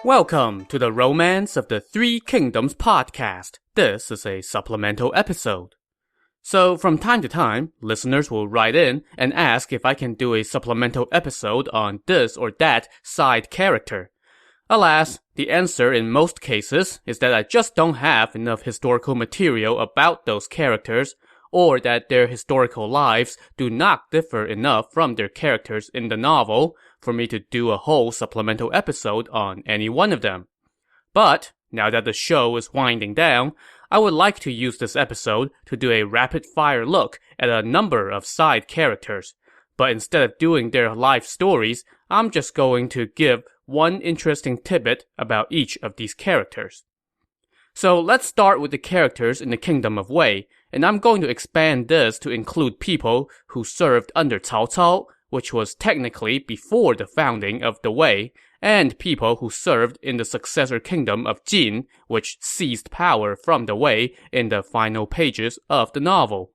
Welcome to the Romance of the Three Kingdoms podcast. This is a supplemental episode. So from time to time, listeners will write in and ask if I can do a supplemental episode on this or that side character. Alas, the answer in most cases is that I just don't have enough historical material about those characters, or that their historical lives do not differ enough from their characters in the novel for me to do a whole supplemental episode on any one of them. But, now that the show is winding down, I would like to use this episode to do a rapid-fire look at a number of side characters. But instead of doing their life stories, I'm just going to give one interesting tidbit about each of these characters. So let's start with the characters in the Kingdom of Wei, and I'm going to expand this to include people who served under Cao Cao, which was technically before the founding of the Wei, and people who served in the successor kingdom of Jin, which seized power from the Wei in the final pages of the novel.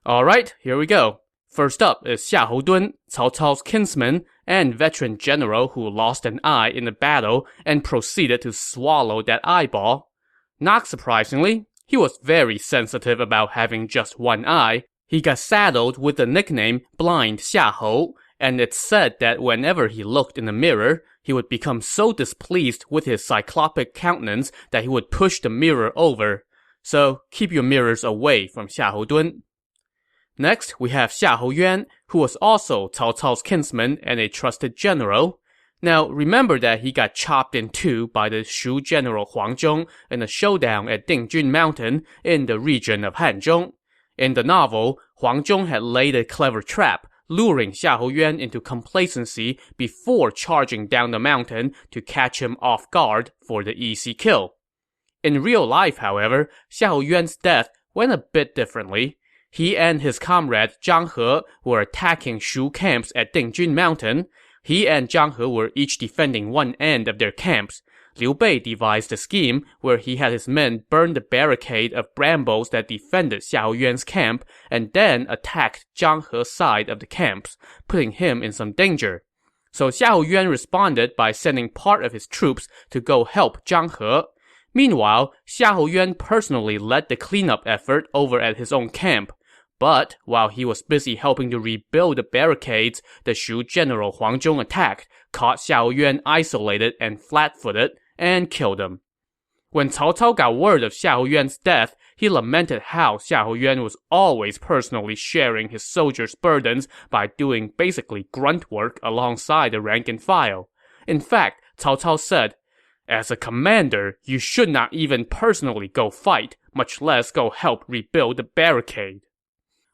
Alright, here we go. First up is Xiahou Dun, Cao Cao's kinsman and veteran general who lost an eye in a battle and proceeded to swallow that eyeball. Not surprisingly, he was very sensitive about having just one eye. He got saddled with the nickname Blind Xiahou, and it's said that whenever he looked in the mirror, he would become so displeased with his cyclopic countenance that he would push the mirror over. So keep your mirrors away from Xiahou Dun. Next, we have Xiahou Yuan, who was also Cao Cao's kinsman and a trusted general. Now, remember that he got chopped in two by the Shu general Huang Zhong in a showdown at Dingjun Mountain in the region of Hanzhong. In the novel, Huang Zhong had laid a clever trap, luring Xiahou Yuan into complacency before charging down the mountain to catch him off guard for the easy kill. In real life, however, Xiahou Yuan's death went a bit differently. He and his comrade Zhang He were attacking Shu camps at Dingjun Mountain. He and Zhang He were each defending one end of their camps. Liu Bei devised a scheme where he had his men burn the barricade of brambles that defended Xiahou Yuan's camp and then attacked Zhang He's side of the camps, putting him in some danger. So Xiahou Yuan responded by sending part of his troops to go help Zhang He. Meanwhile, Xiahou Yuan personally led the cleanup effort over at his own camp. But while he was busy helping to rebuild the barricades, the Shu general Huang Zhong attacked, caught Xiahou Yuan isolated and flat-footed, and killed him. When Cao Cao got word of Xiahou Yuan's death, he lamented how Xiahou Yuan was always personally sharing his soldiers' burdens by doing basically grunt work alongside the rank and file. In fact, Cao Cao said, "As a commander, you should not even personally go fight, much less go help rebuild the barricade."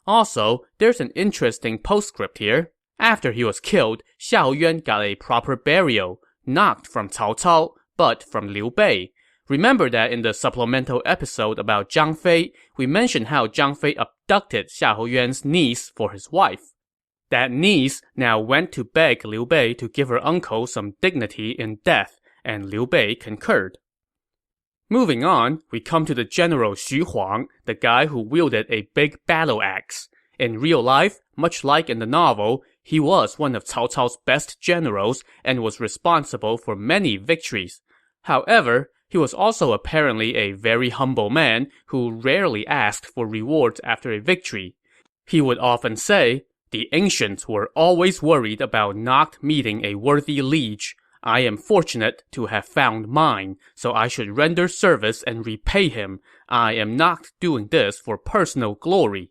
Also, there's an interesting postscript here. After he was killed, Xiahou Yuan got a proper burial, not from Cao Cao, but from Liu Bei. Remember that in the supplemental episode about Zhang Fei, we mentioned how Zhang Fei abducted Xiahou Yuan's niece for his wife. That niece now went to beg Liu Bei to give her uncle some dignity in death, and Liu Bei concurred. Moving on, we come to the general Xu Huang, the guy who wielded a big battle axe. In real life, much like in the novel, he was one of Cao Cao's best generals and was responsible for many victories. However, he was also apparently a very humble man who rarely asked for rewards after a victory. He would often say, "The ancients were always worried about not meeting a worthy liege. I am fortunate to have found mine, so I should render service and repay him. I am not doing this for personal glory."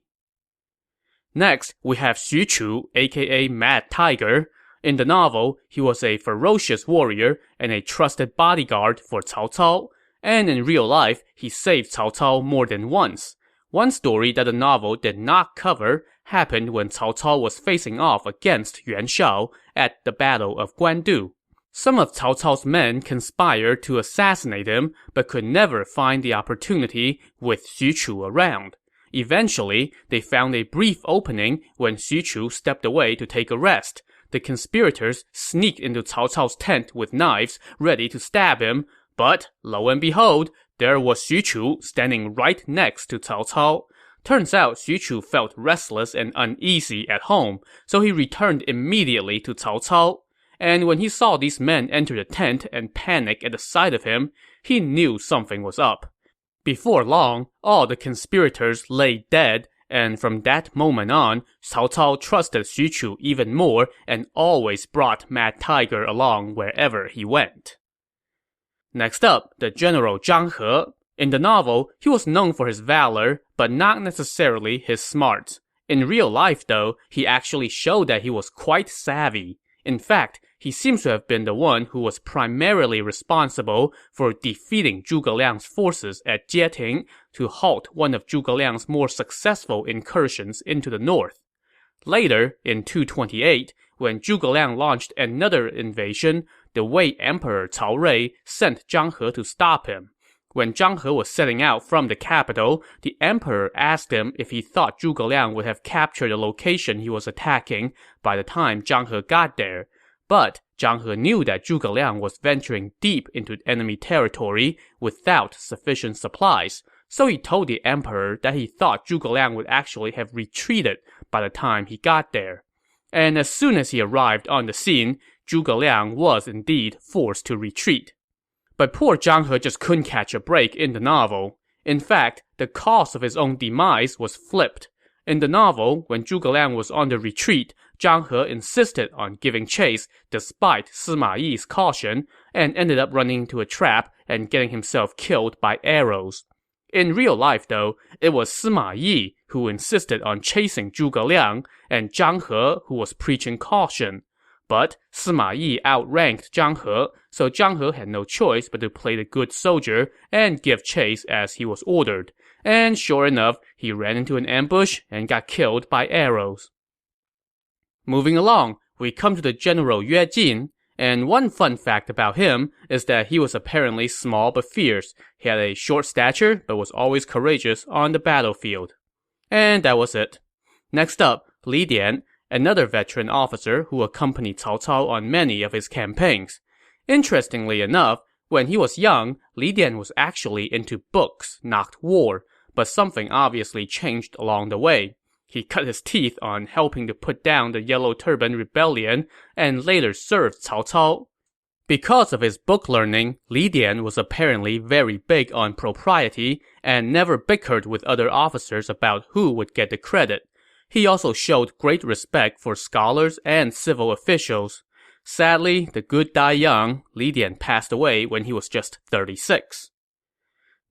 Next, we have Xu Chu, aka Mad Tiger. In the novel, he was a ferocious warrior and a trusted bodyguard for Cao Cao. And in real life, he saved Cao Cao more than once. One story that the novel did not cover happened when Cao Cao was facing off against Yuan Shao at the Battle of Guandu. Some of Cao Cao's men conspired to assassinate him, but could never find the opportunity with Xu Chu around. Eventually, they found a brief opening when Xu Chu stepped away to take a rest. The conspirators sneaked into Cao Cao's tent with knives, ready to stab him, but, lo and behold, there was Xu Chu standing right next to Cao Cao. Turns out Xu Chu felt restless and uneasy at home, so he returned immediately to Cao Cao. and when he saw these men enter the tent and panic at the sight of him, he knew something was up. Before long, all the conspirators lay dead, and from that moment on, Cao Cao trusted Xu Chu even more and always brought Mad Tiger along wherever he went. Next up, the General Zhang He. In the novel, he was known for his valor, but not necessarily his smarts. In real life, though, he actually showed that he was quite savvy. In fact, he seems to have been the one who was primarily responsible for defeating Zhuge Liang's forces at Jieting to halt one of Zhuge Liang's more successful incursions into the north. Later, in 228, when Zhuge Liang launched another invasion, the Wei Emperor Cao Rui sent Zhang He to stop him. When Zhang He was setting out from the capital, the emperor asked him if he thought Zhuge Liang would have captured the location he was attacking by the time Zhang He got there. But Zhang He knew that Zhuge Liang was venturing deep into enemy territory without sufficient supplies, so he told the emperor that he thought Zhuge Liang would actually have retreated by the time he got there. And as soon as he arrived on the scene, Zhuge Liang was indeed forced to retreat. But poor Zhang He just couldn't catch a break in the novel. In fact, the cause of his own demise was flipped. In the novel, when Zhuge Liang was on the retreat, Zhang He insisted on giving chase despite Sima Yi's caution, and ended up running into a trap and getting himself killed by arrows. In real life, though, it was Sima Yi who insisted on chasing Zhuge Liang, and Zhang He who was preaching caution. But Sima Yi outranked Zhang He, so Zhang He had no choice but to play the good soldier and give chase as he was ordered. And sure enough, he ran into an ambush and got killed by arrows. Moving along, we come to the General Yue Jin, and one fun fact about him is that he was apparently small but fierce. He had a short stature but was always courageous on the battlefield. And that was it. Next up, Li Dian, another veteran officer who accompanied Cao Cao on many of his campaigns. Interestingly enough, when he was young, Li Dian was actually into books, not war, but something obviously changed along the way. He cut his teeth on helping to put down the Yellow Turban Rebellion and later served Cao Cao. Because of his book learning, Li Dian was apparently very big on propriety and never bickered with other officers about who would get the credit. He also showed great respect for scholars and civil officials. Sadly, the good die young. Li Dian passed away when he was just 36.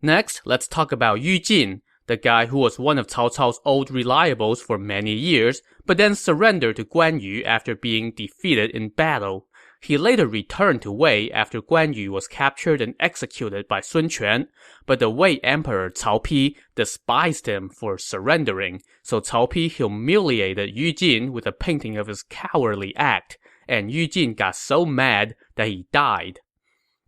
Next, let's talk about Yu Jin, the guy who was one of Cao Cao's old reliables for many years, but then surrendered to Guan Yu after being defeated in battle. He later returned to Wei after Guan Yu was captured and executed by Sun Quan, but the Wei Emperor Cao Pi despised him for surrendering, so Cao Pi humiliated Yu Jin with a painting of his cowardly act, and Yu Jin got so mad that he died.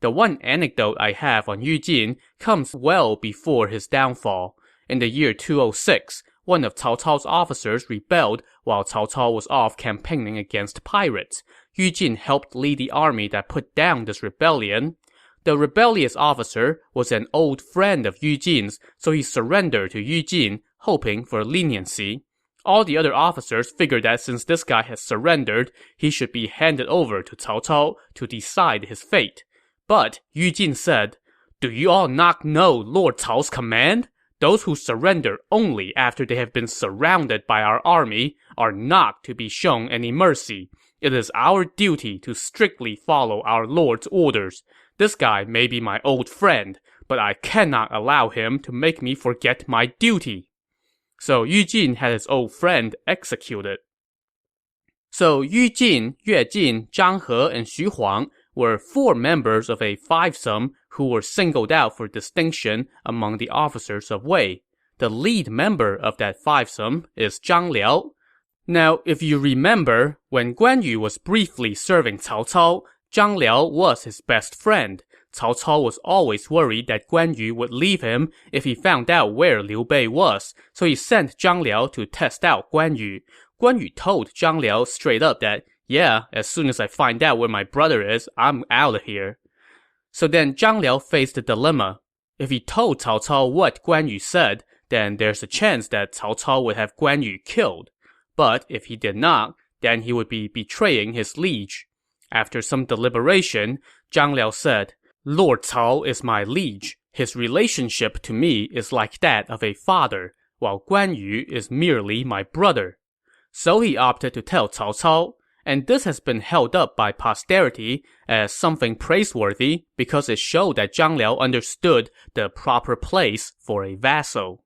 The one anecdote I have on Yu Jin comes well before his downfall. In the year 206, one of Cao Cao's officers rebelled while Cao Cao was off campaigning against pirates. Yu Jin helped lead the army that put down this rebellion. The rebellious officer was an old friend of Yu Jin's, so he surrendered to Yu Jin, hoping for leniency. All the other officers figured that since this guy had surrendered, he should be handed over to Cao Cao to decide his fate. But Yu Jin said, "Do you all not know Lord Cao's command? Those who surrender only after they have been surrounded by our army are not to be shown any mercy. It is our duty to strictly follow our lord's orders. This guy may be my old friend, but I cannot allow him to make me forget my duty." So Yu Jin had his old friend executed. So Yu Jin, Yue Jin, Zhang He, and Xu Huang were 4 members of a fivesome who were singled out for distinction among the officers of Wei. The lead member of that fivesome is Zhang Liao. Now, if you remember, when Guan Yu was briefly serving Cao Cao, Zhang Liao was his best friend. Cao Cao was always worried that Guan Yu would leave him if he found out where Liu Bei was, so he sent Zhang Liao to test out Guan Yu. Guan Yu told Zhang Liao straight up that, "Yeah, as soon as I find out where my brother is, I'm out of here." So then Zhang Liao faced a dilemma. If he told Cao Cao what Guan Yu said, then there's a chance that Cao Cao would have Guan Yu killed. But if he did not, then he would be betraying his liege. After some deliberation, Zhang Liao said, "Lord Cao is my liege. His relationship to me is like that of a father, while Guan Yu is merely my brother." So he opted to tell Cao Cao, and this has been held up by posterity as something praiseworthy because it showed that Zhang Liao understood the proper place for a vassal.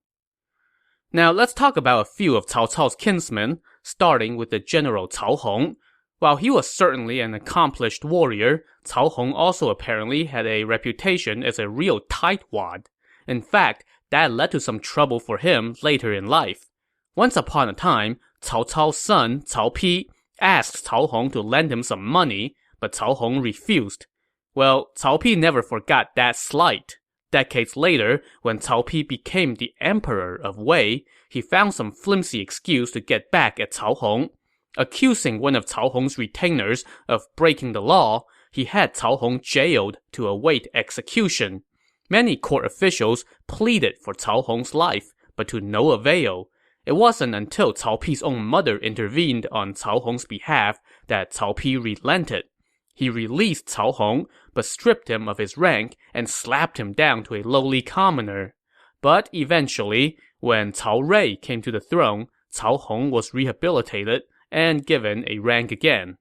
Now let's talk about a few of Cao Cao's kinsmen, starting with the general Cao Hong. While he was certainly an accomplished warrior, Cao Hong also apparently had a reputation as a real tightwad. In fact, that led to some trouble for him later in life. Once upon a time, Cao Cao's son, Cao Pi, asked Cao Hong to lend him some money, but Cao Hong refused. Well, Cao Pi never forgot that slight. Decades later, when Cao Pi became the emperor of Wei, he found some flimsy excuse to get back at Cao Hong. Accusing one of Cao Hong's retainers of breaking the law, he had Cao Hong jailed to await execution. Many court officials pleaded for Cao Hong's life, but to no avail. It wasn't until Cao Pi's own mother intervened on Cao Hong's behalf that Cao Pi relented. He released Cao Hong, but stripped him of his rank and slapped him down to a lowly commoner. But eventually, when Cao Rui came to the throne, Cao Hong was rehabilitated and given a rank again.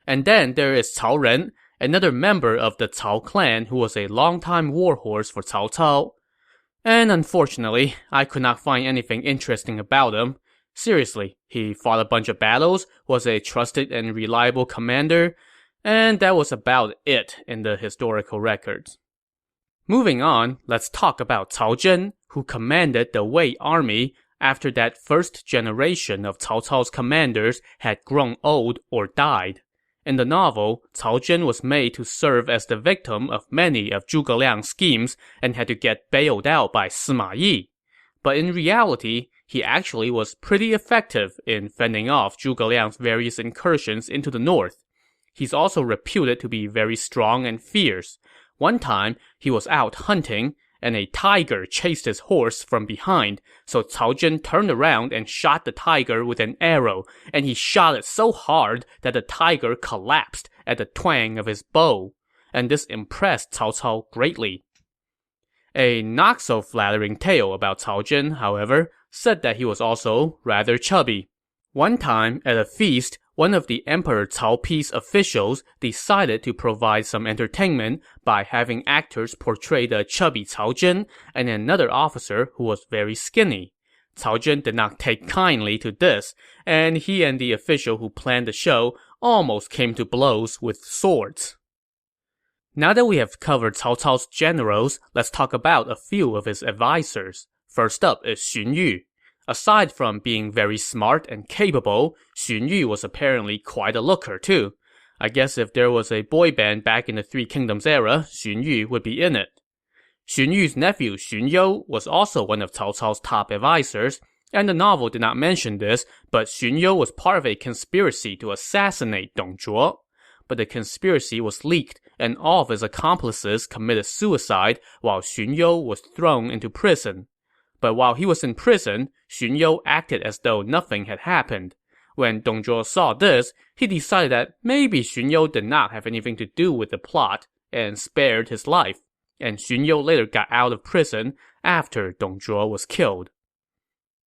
And then there is Cao Ren, another member of the Cao clan who was a longtime warhorse for Cao Cao. And unfortunately, I could not find anything interesting about him. Seriously, he fought a bunch of battles, was a trusted and reliable commander, and that was about it in the historical records. Moving on, let's talk about Cao Zhen, who commanded the Wei army after that first generation of Cao Cao's commanders had grown old or died. In the novel, Cao Zhen was made to serve as the victim of many of Zhuge Liang's schemes and had to get bailed out by Sima Yi. But in reality, he actually was pretty effective in fending off Zhuge Liang's various incursions into the north. He's also reputed to be very strong and fierce. One time, he was out hunting, and a tiger chased his horse from behind, so Cao Zhen turned around and shot the tiger with an arrow, and he shot it so hard that the tiger collapsed at the twang of his bow. And this impressed Cao Cao greatly. A not-so-flattering tale about Cao Zhen, however, said that he was also rather chubby. One time, at a feast, one of the Emperor Cao Pi's officials decided to provide some entertainment by having actors portray the chubby Cao Zhen and another officer who was very skinny. Cao Zhen did not take kindly to this, and he and the official who planned the show almost came to blows with swords. Now that we have covered Cao Cao's generals, let's talk about a few of his advisors. First up is Xun Yu. Aside from being very smart and capable, Xun Yu was apparently quite a looker too. I guess if there was a boy band back in the Three Kingdoms era, Xun Yu would be in it. Xun Yu's nephew Xun You was also one of Cao Cao's top advisors, and the novel did not mention this, but Xun You was part of a conspiracy to assassinate Dong Zhuo. But the conspiracy was leaked, and all of his accomplices committed suicide while Xun You was thrown into prison. But while he was in prison, Xun You acted as though nothing had happened. When Dong Zhuo saw this, he decided that maybe Xun You did not have anything to do with the plot, and spared his life. And Xun You later got out of prison after Dong Zhuo was killed.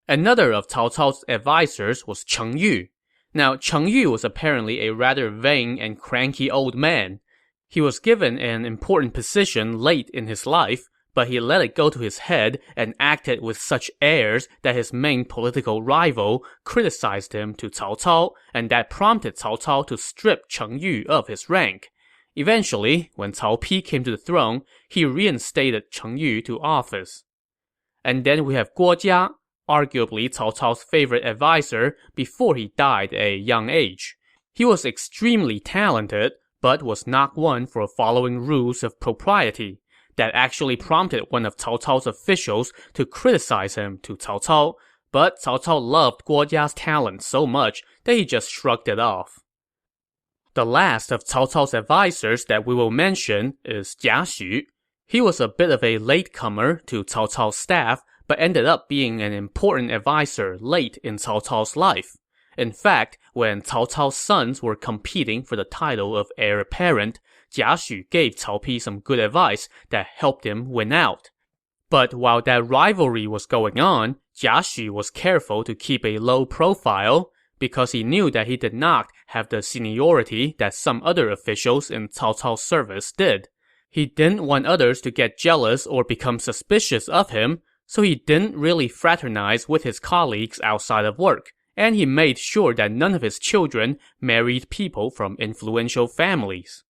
Another of Cao Cao's advisors was Cheng Yu. Now, Cheng Yu was apparently a rather vain and cranky old man. He was given an important position late in his life, but he let it go to his head and acted with such airs that his main political rival criticized him to Cao Cao, and that prompted Cao Cao to strip Cheng Yu of his rank. Eventually, when Cao Pi came to the throne, he reinstated Cheng Yu to office. And then we have Guo Jia, arguably Cao Cao's favorite advisor before he died at a young age. He was extremely talented, but was not one for following rules of propriety. That actually prompted one of Cao Cao's officials to criticize him to Cao Cao, but Cao Cao loved Guo Jia's talent so much that he just shrugged it off. The last of Cao Cao's advisors that we will mention is Jia Xu. He was a bit of a latecomer to Cao Cao's staff, but ended up being an important advisor late in Cao Cao's life. In fact, when Cao Cao's sons were competing for the title of heir apparent, Jia Xu gave Cao Pi some good advice that helped him win out. But while that rivalry was going on, Jia Xu was careful to keep a low profile because he knew that he did not have the seniority that some other officials in Cao Cao's service did. He didn't want others to get jealous or become suspicious of him, so he didn't really fraternize with his colleagues outside of work, and he made sure that none of his children married people from influential families.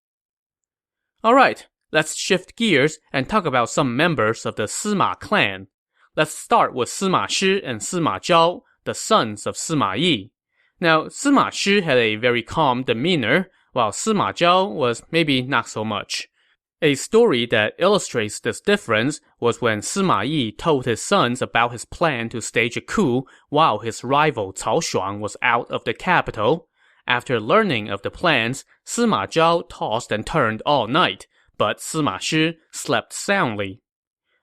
Alright, let's shift gears and talk about some members of the Sima clan. Let's start with Sima Shi and Sima Zhao, the sons of Sima Yi. Now, Sima Shi had a very calm demeanor, while Sima Zhao was maybe not so much. A story that illustrates this difference was when Sima Yi told his sons about his plan to stage a coup while his rival Cao Shuang was out of the capital. After learning of the plans, Sima Zhao tossed and turned all night, but Sima Shi slept soundly.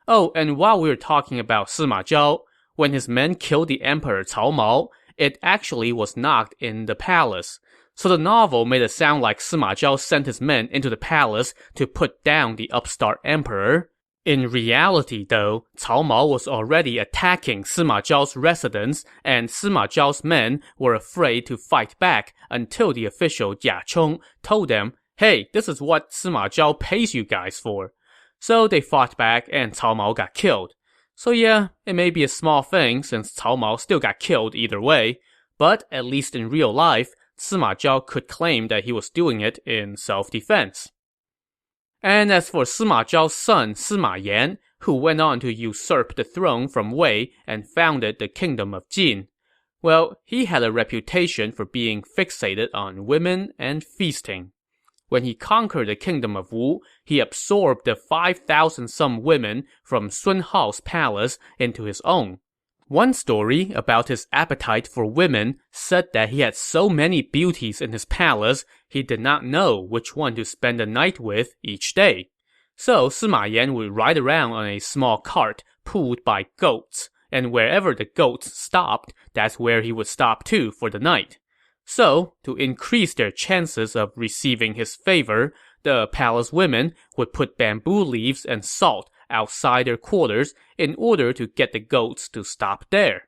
Oh, and while we were talking about Sima Zhao, when his men killed the Emperor Cao Mao, it actually was not in the palace. So the novel made it sound like Sima Zhao sent his men into the palace to put down the upstart emperor. In reality, though, Cao Mao was already attacking Sima Zhao's residence, and Sima Zhao's men were afraid to fight back until the official Jia Chong told them, "Hey, this is what Sima Zhao pays you guys for." So they fought back and Cao Mao got killed. So yeah, it may be a small thing since Cao Mao still got killed either way, but at least in real life, Sima Zhao could claim that he was doing it in self-defense. And as for Sima Zhao's son, Sima Yan, who went on to usurp the throne from Wei and founded the kingdom of Jin, well, he had a reputation for being fixated on women and feasting. When he conquered the kingdom of Wu, he absorbed the 5,000-some women from Sun Hao's palace into his own. One story about his appetite for women said that he had so many beauties in his palace, he did not know which one to spend the night with each day. So Sima Yan would ride around on a small cart pulled by goats, and wherever the goats stopped, that's where he would stop too for the night. So, to increase their chances of receiving his favor, the palace women would put bamboo leaves and salt outside their quarters in order to get the goats to stop there.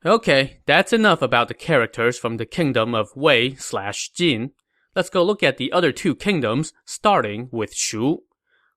Okay, that's enough about the characters from the kingdom of Wei/Jin. Let's go look at the other two kingdoms, starting with Shu.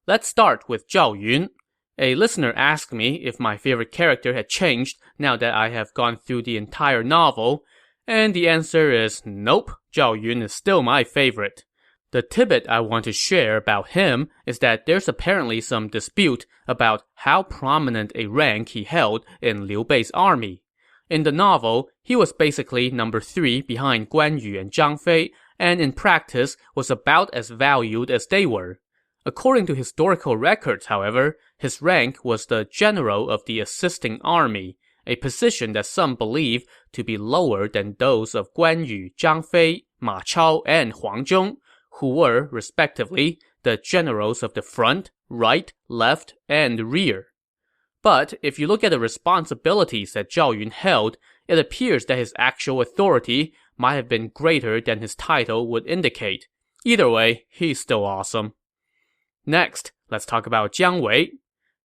Let's start with Zhao Yun. A listener asked me if my favorite character had changed now that I have gone through the entire novel, and the answer is nope, Zhao Yun is still my favorite. The tidbit I want to share about him is that there's apparently some dispute about how prominent a rank he held in Liu Bei's army. In the novel, he was basically number 3 behind Guan Yu and Zhang Fei, and in practice was about as valued as they were. According to historical records, however, his rank was the general of the assisting army, a position that some believe to be lower than those of Guan Yu, Zhang Fei, Ma Chao, and Huang Zhong, who were, respectively, the generals of the front, right, left, and rear. But if you look at the responsibilities that Zhao Yun held, it appears that his actual authority might have been greater than his title would indicate. Either way, he's still awesome. Next, let's talk about Jiang Wei.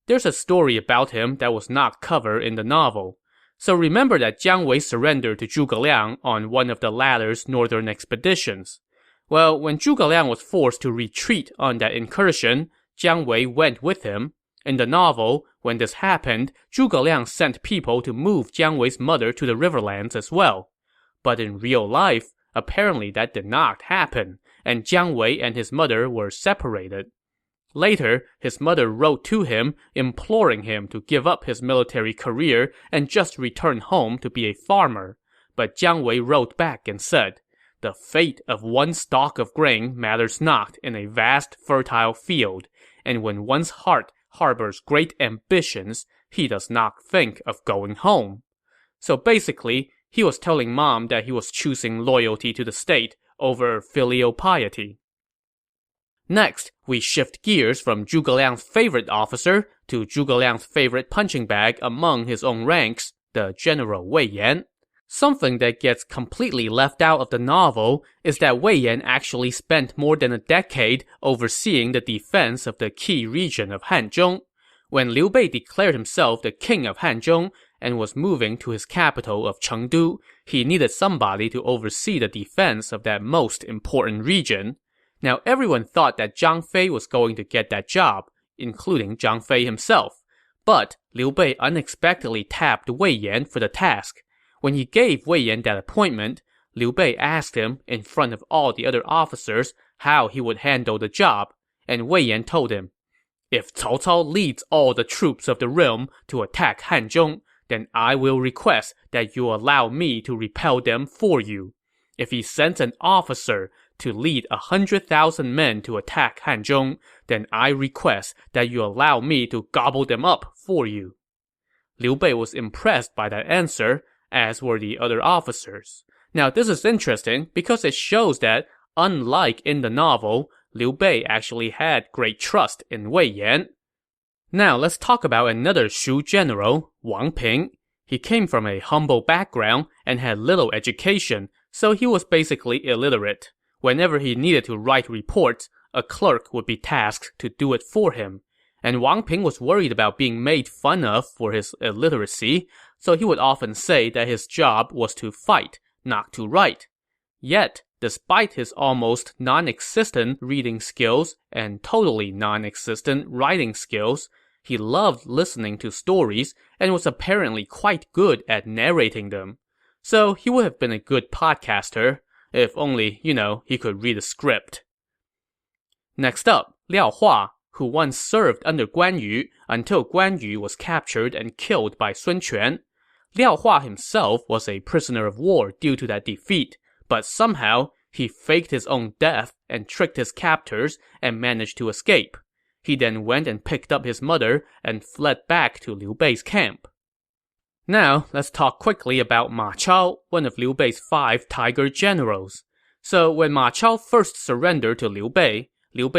There's a story about him that was not covered in the novel. So remember that Jiang Wei surrendered to Zhuge Liang on one of the latter's northern expeditions. Well, when Zhuge Liang was forced to retreat on that incursion, Jiang Wei went with him. In the novel, when this happened, Zhuge Liang sent people to move Jiang Wei's mother to the Riverlands as well. But in real life, apparently that did not happen, and Jiang Wei and his mother were separated. Later, his mother wrote to him, imploring him to give up his military career and just return home to be a farmer. But Jiang Wei wrote back and said, "The fate of one stalk of grain matters not in a vast, fertile field, and when one's heart harbors great ambitions, he does not think of going home." So basically, he was telling Mom that he was choosing loyalty to the state over filial piety. Next, we shift gears from Zhuge Liang's favorite officer to Zhuge Liang's favorite punching bag among his own ranks, the General Wei Yan. Something that gets completely left out of the novel is that Wei Yan actually spent more than a decade overseeing the defense of the key region of Hanzhong. When Liu Bei declared himself the king of Hanzhong and was moving to his capital of Chengdu, he needed somebody to oversee the defense of that most important region. Now, everyone thought that Zhang Fei was going to get that job, including Zhang Fei himself. But Liu Bei unexpectedly tapped Wei Yan for the task. When he gave Wei Yan that appointment, Liu Bei asked him in front of all the other officers how he would handle the job, and Wei Yan told him, "If Cao Cao leads all the troops of the realm to attack Hanzhong, then I will request that you allow me to repel them for you. If he sends an officer to lead 100,000 men to attack Hanzhong, then I request that you allow me to gobble them up for you." Liu Bei was impressed by that answer, as were the other officers. Now, this is interesting because it shows that, unlike in the novel, Liu Bei actually had great trust in Wei Yan. Now, let's talk about another Shu general, Wang Ping. He came from a humble background and had little education, so he was basically illiterate. Whenever he needed to write reports, a clerk would be tasked to do it for him. And Wang Ping was worried about being made fun of for his illiteracy, so he would often say that his job was to fight, not to write. Yet, despite his almost non-existent reading skills and totally non-existent writing skills, he loved listening to stories and was apparently quite good at narrating them. So he would have been a good podcaster, if only, he could read a script. Next up, Liao Hua, who once served under Guan Yu until Guan Yu was captured and killed by Sun Quan. Liao Hua himself was a prisoner of war due to that defeat, but somehow he faked his own death and tricked his captors and managed to escape. He then went and picked up his mother and fled back to Liu Bei's camp. Now, let's talk quickly about Ma Chao, one of Liu Bei's 5 tiger generals. So when Ma Chao first surrendered to Liu Bei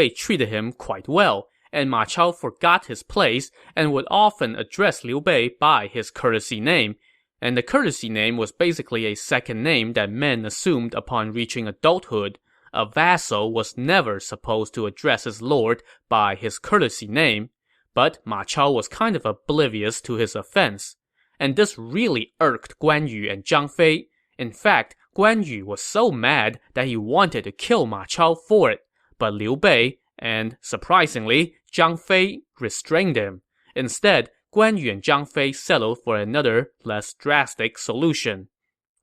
treated him quite well, and Ma Chao forgot his place and would often address Liu Bei by his courtesy name. And the courtesy name was basically a second name that men assumed upon reaching adulthood. A vassal was never supposed to address his lord by his courtesy name, but Ma Chao was kind of oblivious to his offense. And this really irked Guan Yu and Zhang Fei. In fact, Guan Yu was so mad that he wanted to kill Ma Chao for it, but Liu Bei and, surprisingly, Zhang Fei restrained him. Instead, Guan Yu and Zhang Fei settled for another, less drastic solution.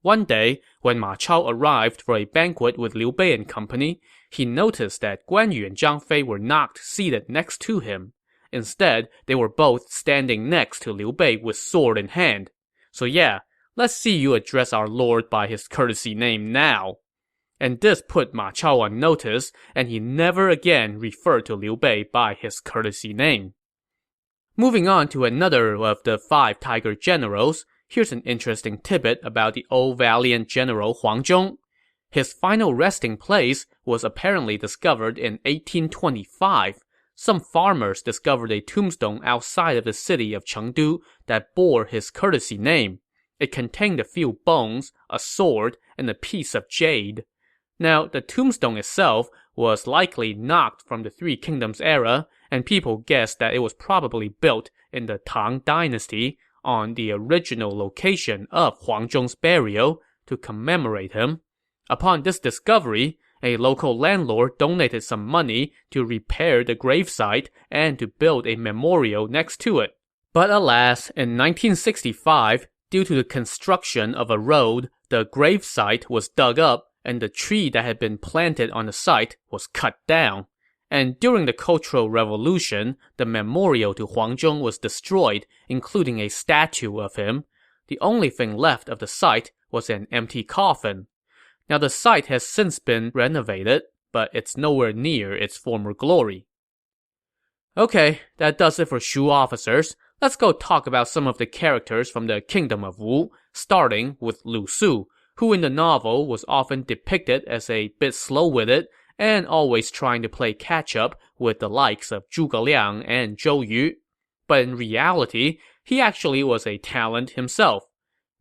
One day, when Ma Chao arrived for a banquet with Liu Bei and company, he noticed that Guan Yu and Zhang Fei were not seated next to him. Instead, they were both standing next to Liu Bei with sword in hand. So yeah, let's see you address our lord by his courtesy name now. And this put Ma Chao on notice, and he never again referred to Liu Bei by his courtesy name. Moving on to another of the 5 tiger generals, here's an interesting tidbit about the old valiant general Huang Zhong. His final resting place was apparently discovered in 1825. Some farmers discovered a tombstone outside of the city of Chengdu that bore his courtesy name. It contained a few bones, a sword, and a piece of jade. Now, the tombstone itself was likely not from the Three Kingdoms era, and people guessed that it was probably built in the Tang Dynasty on the original location of Huang Zhong's burial to commemorate him. Upon this discovery, a local landlord donated some money to repair the gravesite and to build a memorial next to it. But alas, in 1965, due to the construction of a road, the gravesite was dug up and the tree that had been planted on the site was cut down. And during the Cultural Revolution, the memorial to Huang Zhong was destroyed, including a statue of him. The only thing left of the site was an empty coffin. Now the site has since been renovated, but it's nowhere near its former glory. Okay, that does it for Shu officers. Let's go talk about some of the characters from the Kingdom of Wu, starting with Lu Su, who in the novel was often depicted as a bit slow-witted and always trying to play catch-up with the likes of Zhuge Liang and Zhou Yu. But in reality, he actually was a talent himself.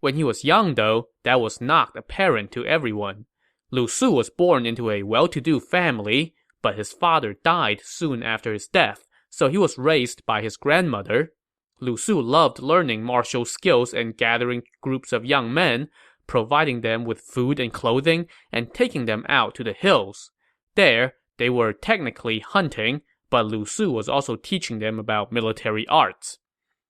When he was young, though, that was not apparent to everyone. Lu Su was born into a well-to-do family, but his father died soon after his death, so he was raised by his grandmother. Lu Su loved learning martial skills and gathering groups of young men, providing them with food and clothing, and taking them out to the hills. There, they were technically hunting, but Lu Su was also teaching them about military arts.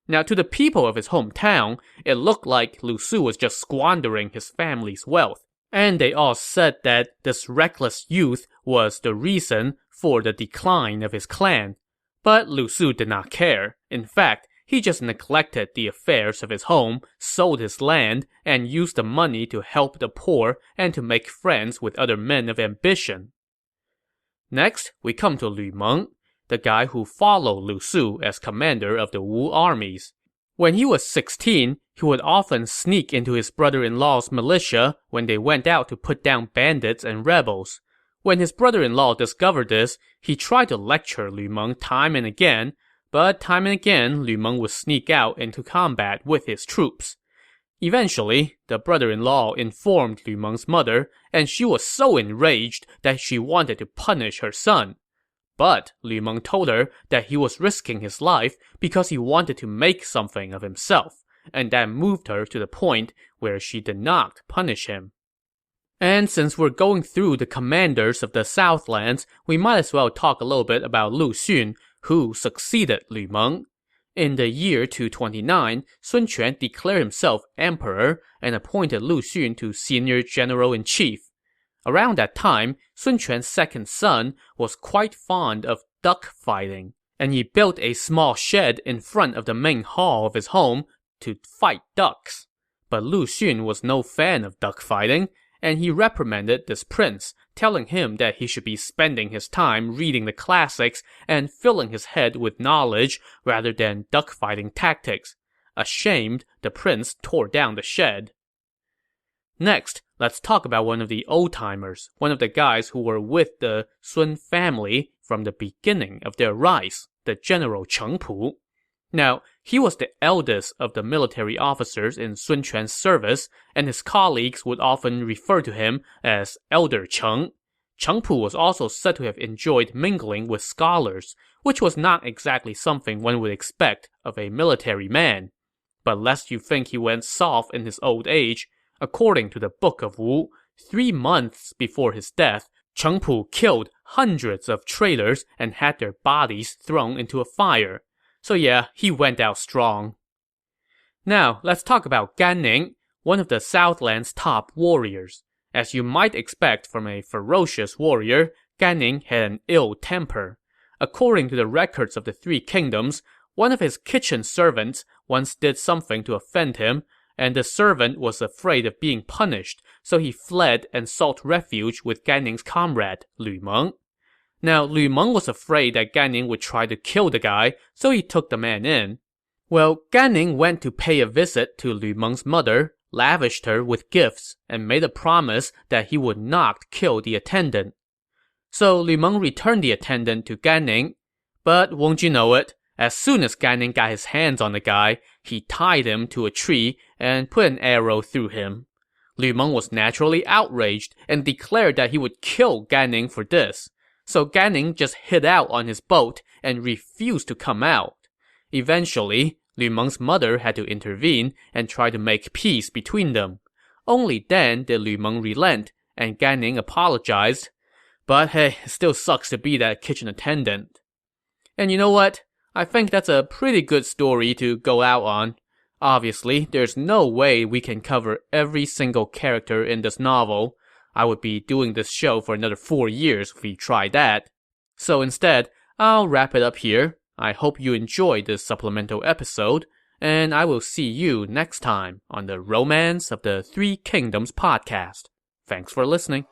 Now, to the people of his hometown, it looked like Lu Su was just squandering his family's wealth, and they all said that this reckless youth was the reason for the decline of his clan. But Lu Su did not care. In fact, he just neglected the affairs of his home, sold his land, and used the money to help the poor and to make friends with other men of ambition. Next, we come to Lu Meng, the guy who followed Lu Su as commander of the Wu armies. When he was 16, he would often sneak into his brother-in-law's militia when they went out to put down bandits and rebels. When his brother-in-law discovered this, he tried to lecture Lu Meng time and again, but time and again, Lu Meng would sneak out into combat with his troops. Eventually, the brother-in-law informed Lu Meng's mother, and she was so enraged that she wanted to punish her son. But Lu Meng told her that he was risking his life because he wanted to make something of himself, and that moved her to the point where she did not punish him. And since we're going through the commanders of the Southlands, we might as well talk a little bit about Lu Xun, who succeeded Lu Meng. In the year 229, Sun Quan declared himself emperor and appointed Lu Xun to senior general-in-chief. Around that time, Sun Quan's second son was quite fond of duck fighting, and he built a small shed in front of the main hall of his home to fight ducks. But Lu Xun was no fan of duck fighting, and he reprimanded this prince, telling him that he should be spending his time reading the classics and filling his head with knowledge rather than duck-fighting tactics. Ashamed, the prince tore down the shed. Next, let's talk about one of the old-timers, one of the guys who were with the Sun family from the beginning of their rise, the General Cheng Pu. Now, he was the eldest of the military officers in Sun Quan's service, and his colleagues would often refer to him as Elder Cheng. Cheng Pu was also said to have enjoyed mingling with scholars, which was not exactly something one would expect of a military man. But lest you think he went soft in his old age, according to the Book of Wu, 3 months before his death, Cheng Pu killed hundreds of traitors and had their bodies thrown into a fire. So yeah, he went out strong. Now, let's talk about Gan Ning, one of the Southland's top warriors. As you might expect from a ferocious warrior, Gan Ning had an ill temper. According to the records of the Three Kingdoms, one of his kitchen servants once did something to offend him, and the servant was afraid of being punished, so he fled and sought refuge with Gan Ning's comrade, Lu Meng. Now, Lu Meng was afraid that Gan Ning would try to kill the guy, so he took the man in. Well, Gan Ning went to pay a visit to Lu Meng's mother, lavished her with gifts, and made a promise that he would not kill the attendant. So Lu Meng returned the attendant to Gan Ning. But won't you know it, as soon as Gan Ning got his hands on the guy, he tied him to a tree and put an arrow through him. Lu Meng was naturally outraged and declared that he would kill Gan Ning for this. So Gan Ning just hid out on his boat and refused to come out. Eventually, Lu Meng's mother had to intervene and try to make peace between them. Only then did Lu Meng relent, and Gan Ning apologized. But hey, it still sucks to be that kitchen attendant. And you know what? I think that's a pretty good story to go out on. Obviously, there's no way we can cover every single character in this novel. I would be doing this show for another 4 years if we tried that. So instead, I'll wrap it up here. I hope you enjoyed this supplemental episode, and I will see you next time on the Romance of the Three Kingdoms podcast. Thanks for listening.